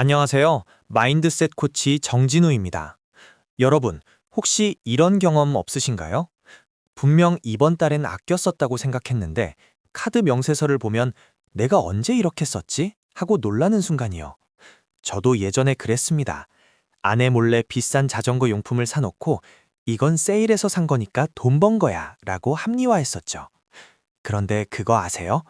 안녕하세요. 마인드셋 코치 정진우입니다. 여러분, 혹시 이런 경험 없으신가요? 분명 이번 달엔 아껴 썼다고 생각했는데 카드 명세서를 보면 내가 언제 이렇게 썼지? 하고 놀라는 순간이요. 저도 예전에 그랬습니다. 아내 몰래 비싼 자전거 용품을 사놓고 이건 세일해서 산 거니까 돈 번 거야 라고 합리화했었죠. 그런데 그거 아세요?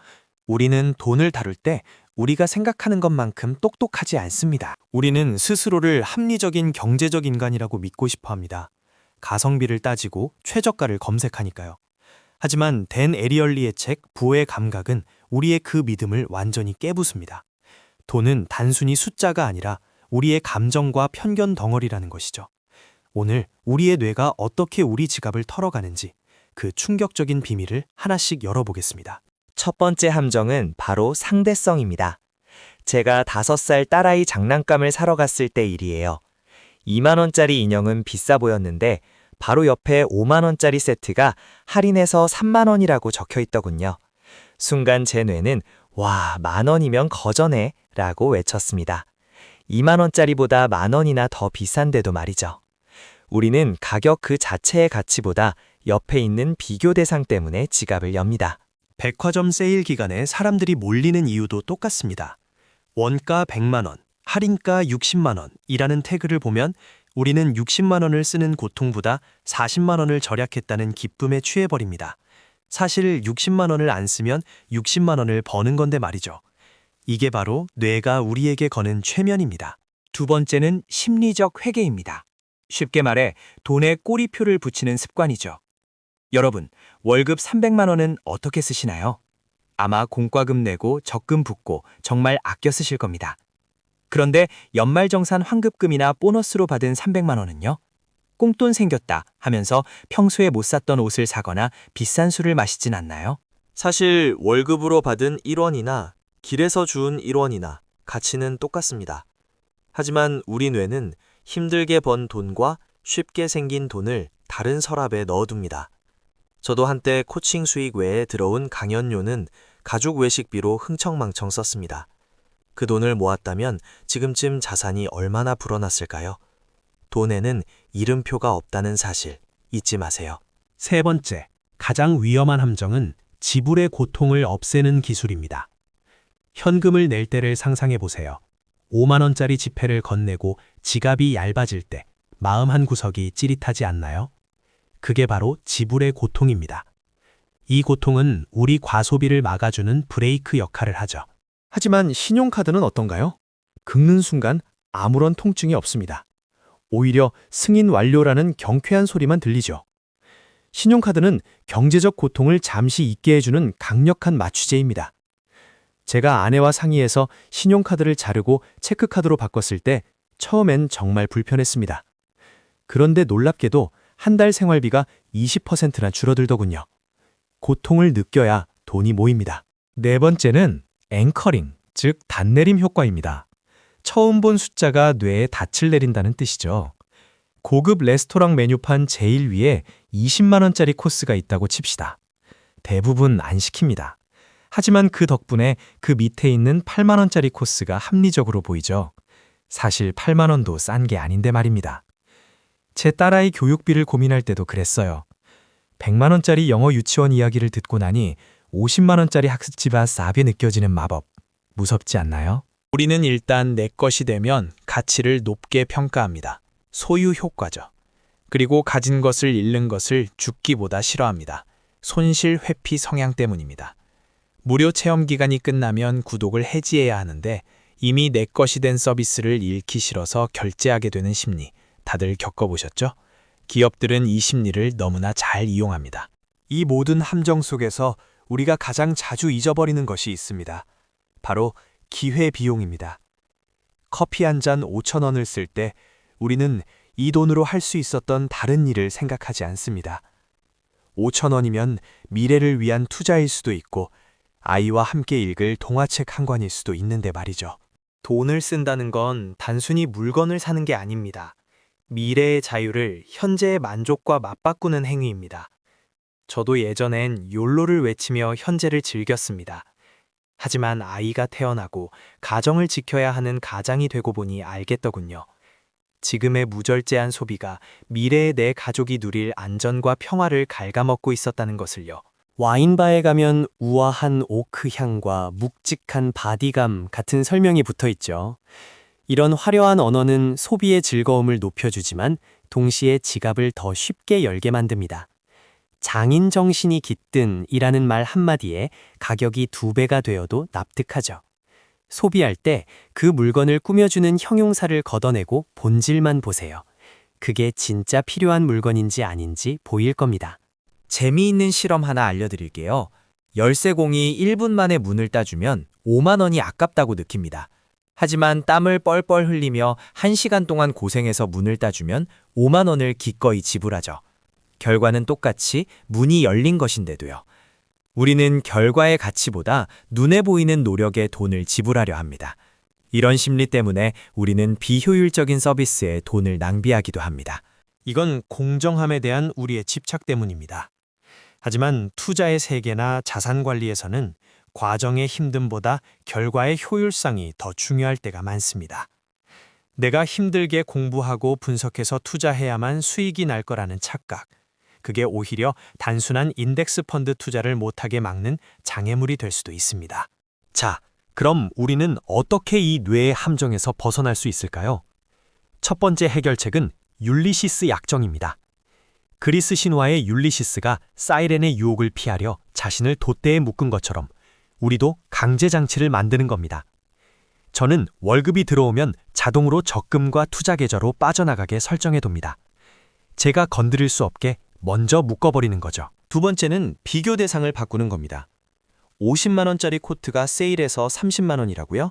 우리는 돈을 다룰 때 우리가 생각하는 것만큼 똑똑하지 않습니다. 우리는 스스로를 합리적인 경제적 인간이라고 믿고 싶어 합니다. 가성비를 따지고 최저가를 검색하니까요. 하지만 댄 에리얼리의 책 부의 감각은 우리의 그 믿음을 완전히 깨부숩니다. 돈은 단순히 숫자가 아니라 우리의 감정과 편견 덩어리라는 것이죠. 오늘 우리의 뇌가 어떻게 우리 지갑을 털어가는지 그 충격적인 비밀을 하나씩 열어보겠습니다. 첫 번째 함정은 바로 상대성입니다. 제가 5살 딸아이 장난감을 사러 갔을 때 일이에요. 2만 원짜리 인형은 비싸 보였는데 바로 옆에 5만 원짜리 세트가 할인해서 3만 원이라고 적혀 있더군요. 순간 제 뇌는 와, 1만 원이면 거저네 라고 외쳤습니다. 2만 원짜리보다 1만 원이나 더 비싼데도 말이죠. 우리는 가격 그 자체의 가치보다 옆에 있는 비교 대상 때문에 지갑을 엽니다. 백화점 세일 기간에 사람들이 몰리는 이유도 똑같습니다. 원가 100만 원, 할인가 60만 원이라는 태그를 보면 우리는 60만 원을 쓰는 고통보다 40만 원을 절약했다는 기쁨에 취해버립니다. 사실 60만 원을 안 쓰면 60만 원을 버는 건데 말이죠. 이게 바로 뇌가 우리에게 거는 최면입니다. 두 번째는 심리적 회계입니다. 쉽게 말해 돈에 꼬리표를 붙이는 습관이죠. 여러분, 월급 300만 원은 어떻게 쓰시나요? 아마 공과금 내고 적금 붓고 정말 아껴 쓰실 겁니다. 그런데 연말정산 환급금이나 보너스로 받은 300만 원은요? 꽁돈 생겼다 하면서 평소에 못 샀던 옷을 사거나 비싼 술을 마시진 않나요? 사실 월급으로 받은 1원이나 길에서 주운 1원이나 가치는 똑같습니다. 하지만 우리 뇌는 힘들게 번 돈과 쉽게 생긴 돈을 다른 서랍에 넣어둡니다. 저도 한때 코칭 수익 외에 들어온 강연료는 가족 외식비로 흥청망청 썼습니다. 그 돈을 모았다면 지금쯤 자산이 얼마나 불어났을까요? 돈에는 이름표가 없다는 사실 잊지 마세요. 세 번째, 가장 위험한 함정은 지불의 고통을 없애는 기술입니다. 현금을 낼 때를 상상해 보세요. 5만 원짜리 지폐를 건네고 지갑이 얇아질 때 마음 한 구석이 찌릿하지 않나요? 그게 바로 지불의 고통입니다. 이 고통은 우리 과소비를 막아주는 브레이크 역할을 하죠. 하지만 신용카드는 어떤가요? 긁는 순간 아무런 통증이 없습니다. 오히려 승인 완료라는 경쾌한 소리만 들리죠. 신용카드는 경제적 고통을 잠시 잊게 해주는 강력한 마취제입니다. 제가 아내와 상의해서 신용카드를 자르고 체크카드로 바꿨을 때 처음엔 정말 불편했습니다. 그런데 놀랍게도 한 달 생활비가 20%나 줄어들더군요. 고통을 느껴야 돈이 모입니다. 네 번째는 앵커링, 즉 단내림 효과입니다. 처음 본 숫자가 뇌에 닻을 내린다는 뜻이죠. 고급 레스토랑 메뉴판 제일 위에 20만 원짜리 코스가 있다고 칩시다. 대부분 안 시킵니다. 하지만 그 덕분에 그 밑에 있는 8만 원짜리 코스가 합리적으로 보이죠. 사실 8만 원도 싼 게 아닌데 말입니다. 제 딸아이 교육비를 고민할 때도 그랬어요. 100만 원짜리 영어 유치원 이야기를 듣고 나니 50만 원짜리 학습지가 싸게 느껴지는 마법. 무섭지 않나요? 우리는 일단 내 것이 되면 가치를 높게 평가합니다. 소유 효과죠. 그리고 가진 것을 잃는 것을 죽기보다 싫어합니다. 손실 회피 성향 때문입니다. 무료 체험 기간이 끝나면 구독을 해지해야 하는데 이미 내 것이 된 서비스를 잃기 싫어서 결제하게 되는 심리. 다들 겪어보셨죠? 기업들은 이 심리를 너무나 잘 이용합니다. 이 모든 함정 속에서 우리가 가장 자주 잊어버리는 것이 있습니다. 바로 기회비용입니다. 커피 한 잔 5천 원을 쓸 때 우리는 이 돈으로 할 수 있었던 다른 일을 생각하지 않습니다. 5천 원이면 미래를 위한 투자일 수도 있고 아이와 함께 읽을 동화책 한 권일 수도 있는데 말이죠. 돈을 쓴다는 건 단순히 물건을 사는 게 아닙니다. 미래의 자유를 현재의 만족과 맞바꾸는 행위입니다. 저도 예전엔 욜로를 외치며 현재를 즐겼습니다. 하지만 아이가 태어나고 가정을 지켜야 하는 가장이 되고 보니 알겠더군요. 지금의 무절제한 소비가 미래의 내 가족이 누릴 안전과 평화를 갉아먹고 있었다는 것을요. 와인바에 가면 우아한 오크 향과 묵직한 바디감 같은 설명이 붙어 있죠. 이런 화려한 언어는 소비의 즐거움을 높여주지만 동시에 지갑을 더 쉽게 열게 만듭니다. 장인 정신이 깃든이라는 말 한마디에 가격이 2배가 되어도 납득하죠. 소비할 때 그 물건을 꾸며주는 형용사를 걷어내고 본질만 보세요. 그게 진짜 필요한 물건인지 아닌지 보일 겁니다. 재미있는 실험 하나 알려드릴게요. 열쇠공이 1분 만에 문을 따주면 5만 원이 아깝다고 느낍니다. 하지만 땀을 뻘뻘 흘리며 1시간 동안 고생해서 문을 따주면 5만 원을 기꺼이 지불하죠. 결과는 똑같이 문이 열린 것인데도요. 우리는 결과의 가치보다 눈에 보이는 노력에 돈을 지불하려 합니다. 이런 심리 때문에 우리는 비효율적인 서비스에 돈을 낭비하기도 합니다. 이건 공정함에 대한 우리의 집착 때문입니다. 하지만 투자의 세계나 자산 관리에서는 과정의 힘듦보다 결과의 효율성이 더 중요할 때가 많습니다. 내가 힘들게 공부하고 분석해서 투자해야만 수익이 날 거라는 착각. 그게 오히려 단순한 인덱스 펀드 투자를 못하게 막는 장애물이 될 수도 있습니다. 자, 그럼 우리는 어떻게 이 뇌의 함정에서 벗어날 수 있을까요? 첫 번째 해결책은 율리시스 약정입니다. 그리스 신화의 율리시스가 사이렌의 유혹을 피하려 자신을 돛대에 묶은 것처럼 우리도 강제장치를 만드는 겁니다. 저는 월급이 들어오면 자동으로 적금과 투자 계좌로 빠져나가게 설정해둡니다. 제가 건드릴 수 없게 먼저 묶어버리는 거죠. 두 번째는 비교 대상을 바꾸는 겁니다. 50만 원짜리 코트가 세일해서 30만 원이라고요?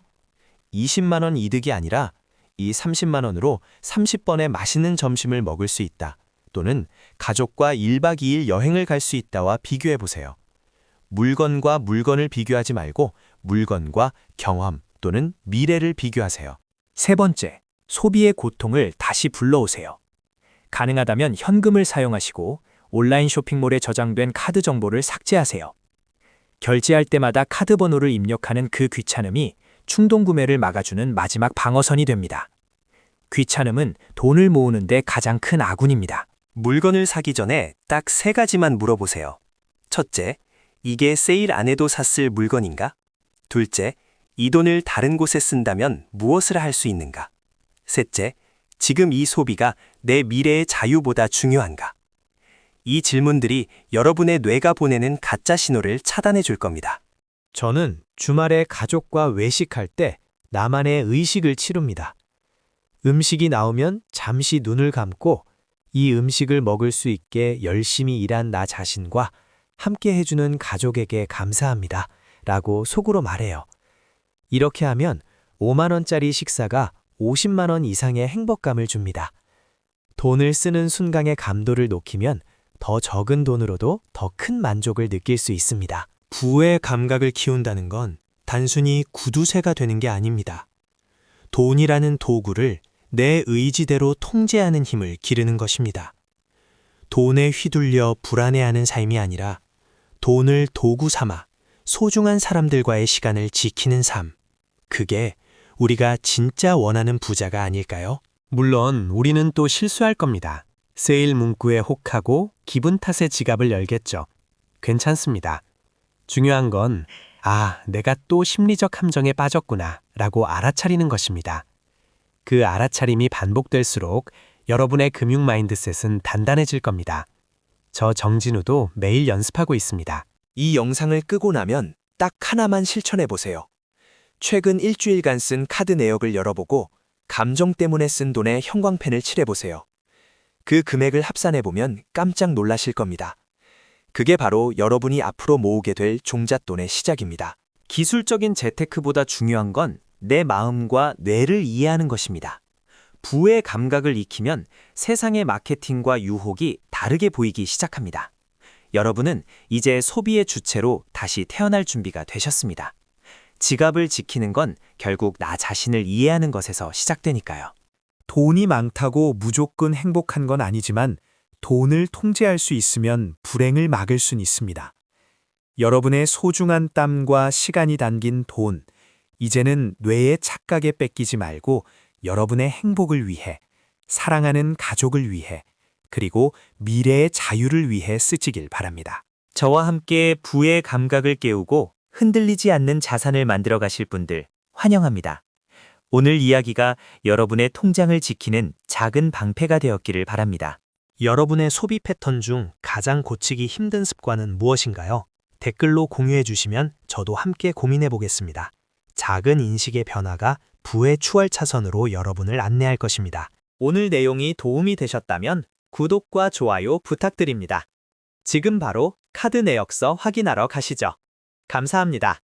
20만 원 이득이 아니라 이 30만 원으로 30번의 맛있는 점심을 먹을 수 있다. 또는 가족과 1박 2일 여행을 갈 수 있다와 비교해 보세요. 물건과 물건을 비교하지 말고 물건과 경험 또는 미래를 비교하세요. 세 번째, 소비의 고통을 다시 불러오세요. 가능하다면 현금을 사용하시고 온라인 쇼핑몰에 저장된 카드 정보를 삭제하세요. 결제할 때마다 카드 번호를 입력하는 그 귀찮음이 충동 구매를 막아주는 마지막 방어선이 됩니다. 귀찮음은 돈을 모으는데 가장 큰 아군입니다. 물건을 사기 전에 딱 3가지만 물어보세요. 첫째, 이게 세일 안 해도 샀을 물건인가? 둘째, 이 돈을 다른 곳에 쓴다면 무엇을 할 수 있는가? 셋째, 지금 이 소비가 내 미래의 자유보다 중요한가? 이 질문들이 여러분의 뇌가 보내는 가짜 신호를 차단해 줄 겁니다. 저는 주말에 가족과 외식할 때 나만의 의식을 치룹니다. 음식이 나오면 잠시 눈을 감고 이 음식을 먹을 수 있게 열심히 일한 나 자신과 함께 해주는 가족에게 감사합니다. 라고 속으로 말해요. 이렇게 하면 5만 원짜리 식사가 50만 원 이상의 행복감을 줍니다. 돈을 쓰는 순간의 감도를 높이면 더 적은 돈으로도 더 큰 만족을 느낄 수 있습니다. 부의 감각을 키운다는 건 단순히 구두쇠가 되는 게 아닙니다. 돈이라는 도구를 내 의지대로 통제하는 힘을 기르는 것입니다. 돈에 휘둘려 불안해하는 삶이 아니라 돈을 도구 삼아 소중한 사람들과의 시간을 지키는 삶. 그게 우리가 진짜 원하는 부자가 아닐까요? 물론 우리는 또 실수할 겁니다. 세일 문구에 혹하고 기분 탓에 지갑을 열겠죠. 괜찮습니다. 중요한 건 내가 또 심리적 함정에 빠졌구나 라고 알아차리는 것입니다. 그 알아차림이 반복될수록 여러분의 금융 마인드셋은 단단해질 겁니다. 저 정진우도 매일 연습하고 있습니다. 이 영상을 끄고 나면 딱 하나만 실천해 보세요. 최근 일주일간 쓴 카드 내역을 열어보고 감정 때문에 쓴 돈에 형광펜을 칠해보세요. 그 금액을 합산해보면 깜짝 놀라실 겁니다. 그게 바로 여러분이 앞으로 모으게 될 종잣돈의 시작입니다. 기술적인 재테크보다 중요한 건 내 마음과 뇌를 이해하는 것입니다. 부의 감각을 익히면 세상의 마케팅과 유혹이 다르게 보이기 시작합니다. 여러분은 이제 소비의 주체로 다시 태어날 준비가 되셨습니다. 지갑을 지키는 건 결국 나 자신을 이해하는 것에서 시작되니까요. 돈이 많다고 무조건 행복한 건 아니지만 돈을 통제할 수 있으면 불행을 막을 수는 있습니다. 여러분의 소중한 땀과 시간이 담긴 돈, 이제는 뇌의 착각에 뺏기지 말고 여러분의 행복을 위해, 사랑하는 가족을 위해, 그리고 미래의 자유를 위해 쓰시길 바랍니다. 저와 함께 부의 감각을 깨우고 흔들리지 않는 자산을 만들어 가실 분들 환영합니다. 오늘 이야기가 여러분의 통장을 지키는 작은 방패가 되었기를 바랍니다. 여러분의 소비 패턴 중 가장 고치기 힘든 습관은 무엇인가요? 댓글로 공유해 주시면 저도 함께 고민해 보겠습니다. 작은 인식의 변화가 부의 추월 차선으로 여러분을 안내할 것입니다. 오늘 내용이 도움이 되셨다면 구독과 좋아요 부탁드립니다. 지금 바로 카드 내역서 확인하러 가시죠. 감사합니다.